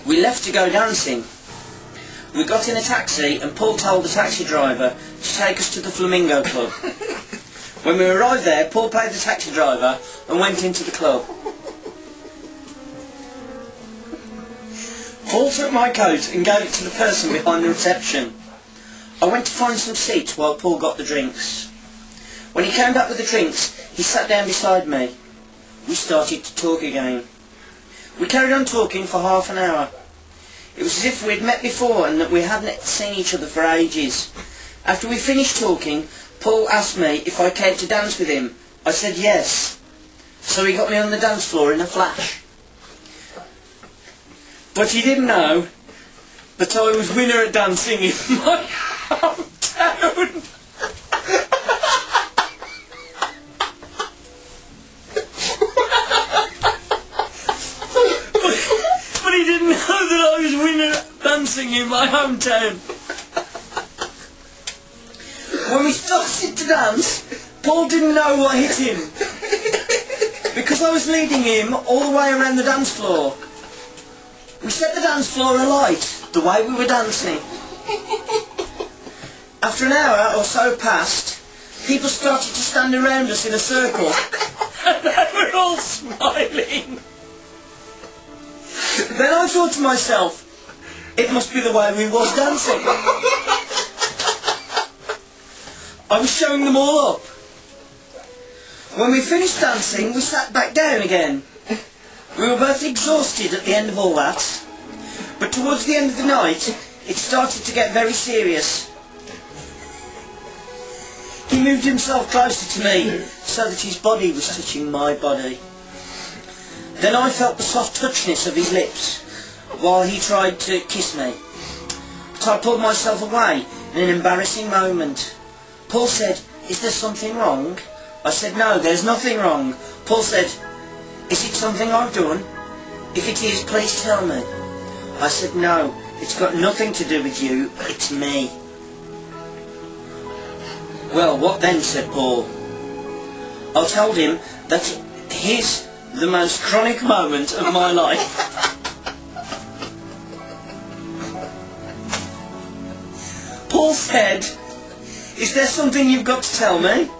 We left to go dancing. We got in a taxi and Paul told the taxi driver to take us to the Flamingo Club. When we arrived there, Paul paid the taxi driver and went into the club. Paul took my coat and gave it to the person behind the reception. I went to find some seats while Paul got the drinks. When he came back with the drinks, he sat down beside me. We started to talk again. We carried on talking for half an hour. It was as if we'd met before and that we hadn't seen each other for ages. After we finished talking, Paul asked me if I cared to dance with him. I said yes. So he got me on the dance floor in a flash. But he didn't know that I was winner at dancing in my hometown. But he didn't know that I was winner at dancing in my hometown. When we started to dance, Paul didn't know what hit him, because I was leading him all the way around the dance floor. We set the dance floor alight, the way we were dancing. After an hour or so passed, people started to stand around us in a circle, and they were all smiling. Then I thought to myself, it must be the way we was dancing. I was showing them all up. When we finished dancing, we sat back down again. We were both exhausted at the end of all that, but towards the end of the night, it started to get very serious. He moved himself closer to me, so that his body was touching my body. Then I felt the soft touchness of his lips, while he tried to kiss me. But I pulled myself away in an embarrassing moment. Paul said, "Is there something wrong?" I said, "No, there's nothing wrong." Paul said, "Is it something I've done? If it is, please tell me." I said, "No, it's got nothing to do with you, it's me." "Well, what then?" said Paul. I told him that he's the most chronic moment of my life. Paul said, "Is there something you've got to tell me?"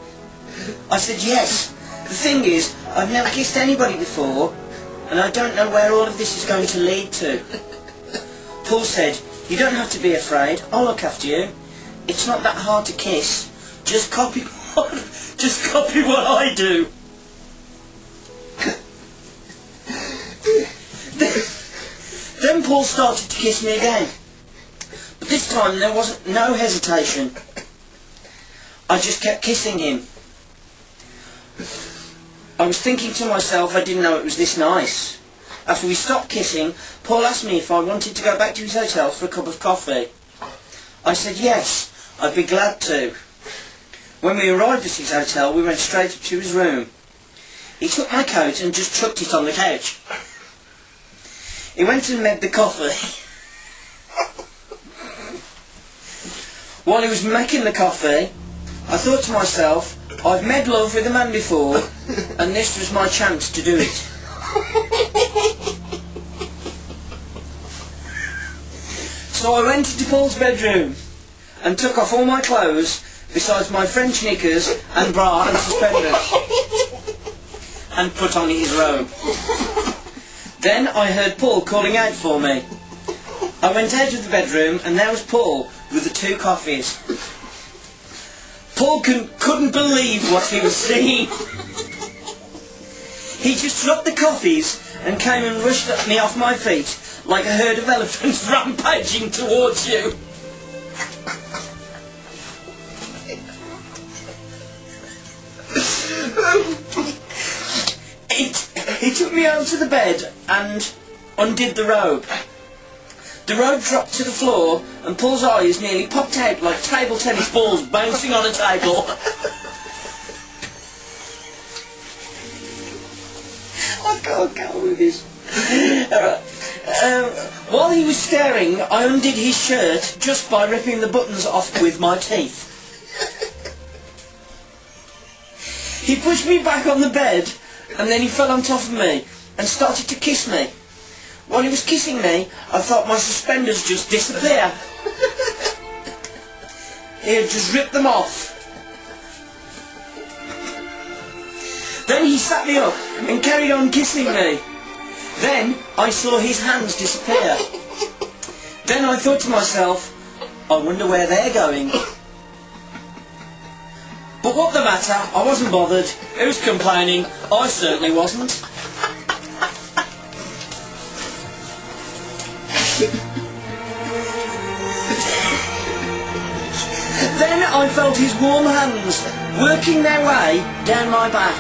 I said, "Yes. The thing is, I've never kissed anybody before, and I don't know where all of this is going to lead to." Paul said, "You don't have to be afraid. I'll look after you. It's not that hard to kiss. Just copy what I do." Then Paul started to kiss me again. But this time there wasn't no hesitation. I just kept kissing him. I was thinking to myself, I didn't know it was this nice. After we stopped kissing, Paul asked me if I wanted to go back to his hotel for a cup of coffee. I said yes, I'd be glad to. When we arrived at his hotel, we went straight up to his room. He took my coat and just chucked it on the couch. He went and made the coffee. While he was making the coffee, I thought to myself, I've made love with a man before, and this was my chance to do it. So I went into Paul's bedroom and took off all my clothes, besides my French knickers and bra and suspenders, and put on his robe. Then I heard Paul calling out for me. I went out of the bedroom and there was Paul with the 2 coffees. Paul couldn't believe what he was seeing. He just dropped the coffees and came and rushed at me off my feet like a herd of elephants rampaging towards you. He took me onto the bed and undid the robe. The robe dropped to the floor and Paul's eyes nearly popped out like table tennis balls bouncing on a table. I can't go with this. While he was staring, I undid his shirt just by ripping the buttons off with my teeth. He pushed me back on the bed and then he fell on top of me and started to kiss me. While while he was kissing me, I felt my suspenders just disappear. He had just ripped them off. Then he sat me up and carried on kissing me. Then I saw his hands disappear. Then I thought to myself, I wonder where they're going. But what the matter, I wasn't bothered. Who's complaining? I certainly wasn't. Then I felt his warm hands working their way down my back.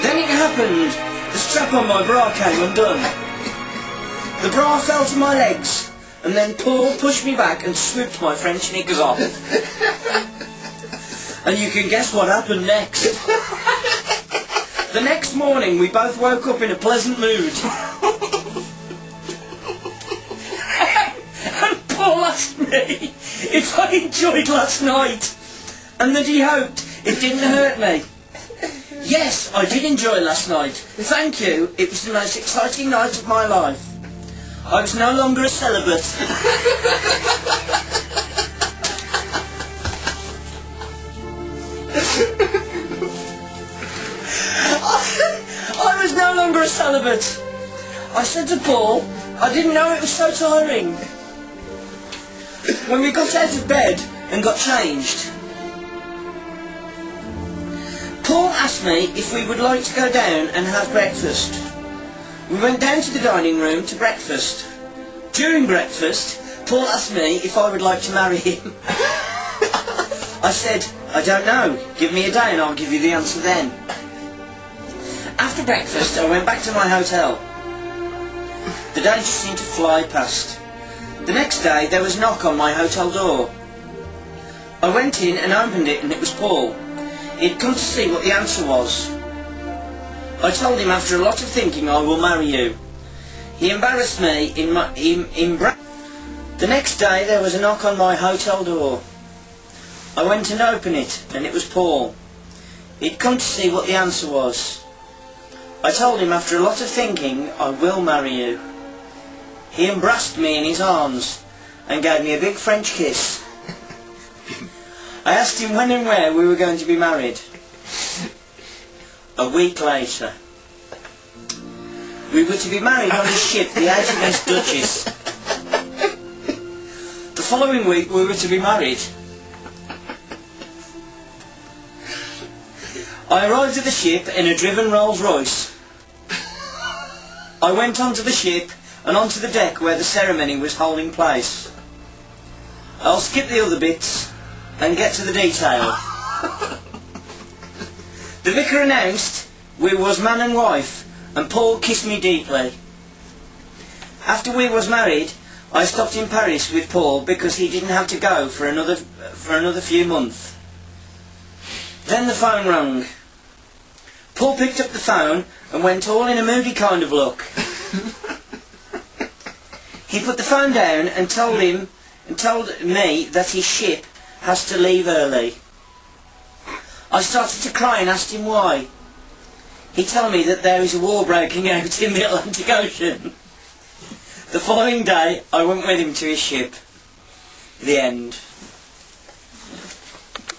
Then it happened. The strap on my bra came undone. The bra fell to my legs, and then Paul pushed me back and swooped my French knickers off. And you can guess what happened next. The next morning we both woke up in a pleasant mood. And Paul asked me if I enjoyed last night, and that he hoped it didn't hurt me. Yes, I did enjoy last night. Thank you. It was the most exciting night of my life. I was no longer a celibate. I was no longer a celibate. I said to Paul, I didn't know it was so tiring. When we got out of bed and got changed, Paul asked me if we would like to go down and have breakfast. We went down to the dining room to breakfast. During breakfast, Paul asked me if I would like to marry him. I said, I don't know. Give me a day and I'll give you the answer then. After breakfast, I went back to my hotel. The day just seemed to fly past. The next day, there was a knock on my hotel door. I went in and opened it, and it was Paul. He'd come to see what the answer was. I told him after a lot of thinking, I will marry you. He embarrassed me The next day there was a knock on my hotel door. I went and opened it, and it was Paul. He'd come to see what the answer was. I told him after a lot of thinking, I will marry you. He embraced me in his arms and gave me a big French kiss. I asked him when and where we were going to be married. A week later. We were to be married on his ship, the HMS Duchess. The following week we were to be married. I arrived at the ship in a driven Rolls Royce. I went onto the ship and onto the deck where the ceremony was holding place. I'll skip the other bits and get to the detail. The vicar announced we was man and wife, and Paul kissed me deeply. After we was married, I stopped in Paris with Paul because he didn't have to go for another few months. Then the phone rang. Paul picked up the phone and went all in a moody kind of look. He put the phone down and told me that his ship has to leave early. I started to cry and asked him why. He told me that there is a war breaking out in the Atlantic Ocean. The following day I went with him to his ship. The end.